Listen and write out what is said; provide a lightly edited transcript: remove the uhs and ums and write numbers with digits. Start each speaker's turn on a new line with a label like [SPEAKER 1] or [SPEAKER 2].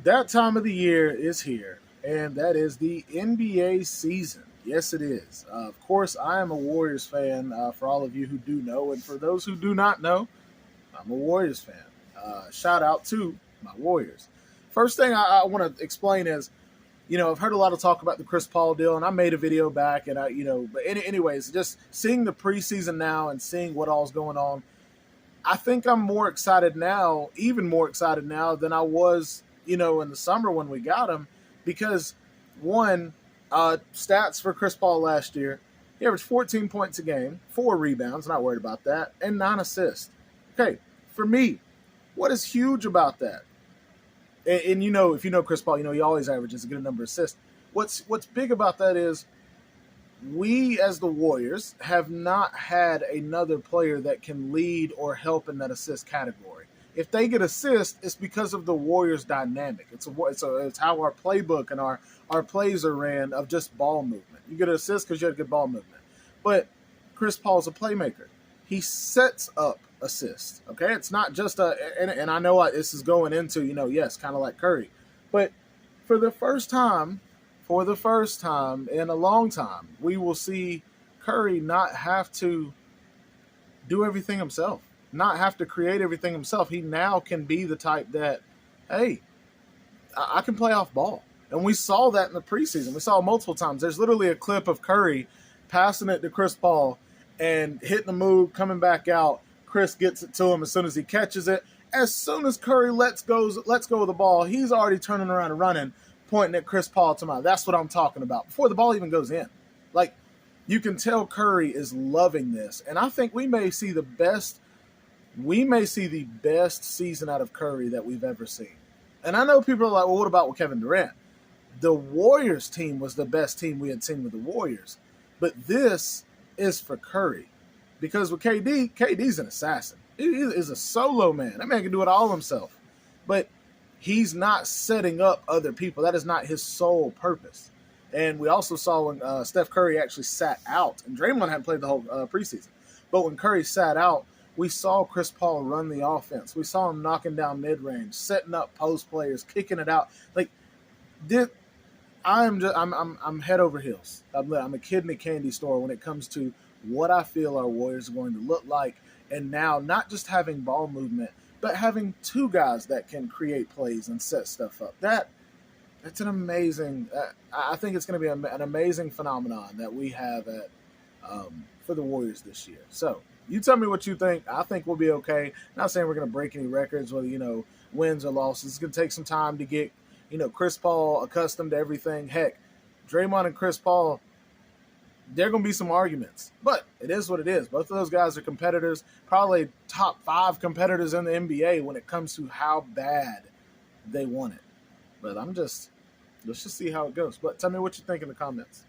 [SPEAKER 1] That time of the year is here, and that is the NBA season. Yes, it is. Of course, I am a Warriors fan. For all of you who do know, and for those who do not know, I'm a Warriors fan. Shout out to my Warriors. First thing I want to explain is, I've heard a lot of talk about the Chris Paul deal, and I made a video back, and but anyways, just seeing the preseason now and seeing what all's going on, I think I'm more excited now, even more excited now than I was, in the summer when we got him, because one, stats for Chris Paul last year, he averaged 14 points a game, 4 rebounds, not worried about that, and 9 assists. Okay, for me, what is huge about that? And if you know Chris Paul, he always averages a good number of assists. What's big about that is we as the Warriors have not had another player that can lead or help in that assist category. If they get assist, it's because of the Warriors dynamic. It's how our playbook and our plays are ran of just ball movement. You get an assist because you have good ball movement. But Chris Paul's a playmaker. He sets up assists. Okay, it's not just and I know this is going into yes, kind of like Curry, but for the first time in a long time, we will see Curry not have to do everything himself, not have to create everything himself. He now can be the type that, hey, I can play off ball. And we saw that in the preseason. We saw it multiple times. There's literally a clip of Curry passing it to Chris Paul and hitting the move, coming back out. Chris gets it to him as soon as he catches it. As soon as Curry lets go of the ball, he's already turning around and running, pointing at Chris Paul to my. That's what I'm talking about. Before the ball even goes in. Like, you can tell Curry is loving this. And I think we may see the best season out of Curry that we've ever seen. And I know people are like, well, what about with Kevin Durant? The Warriors team was the best team we had seen with the Warriors. But this is for Curry. Because with KD's an assassin. He is a solo man. That man can do it all himself. But he's not setting up other people. That is not his sole purpose. And we also saw when Steph Curry actually sat out, and Draymond hadn't played the whole preseason. But when Curry sat out, we saw Chris Paul run the offense. We saw him knocking down mid-range, setting up post players, kicking it out. Like, I'm head over heels. I'm a kid in a candy store when it comes to what I feel our Warriors are going to look like. And now, not just having ball movement, but having two guys that can create plays and set stuff up. That's an amazing. I think it's going to be an amazing phenomenon that we have for the Warriors this year. So you tell me what you think. I think we'll be okay. Not saying we're going to break any records, whether wins or losses. It's going to take some time to get Chris Paul accustomed to everything. Heck, Draymond and Chris Paul, there are going to be some arguments, but it is what it is. Both of those guys are competitors, probably top 5 competitors in the NBA when it comes to how bad they want it. But let's just see how it goes. But tell me what you think in the comments.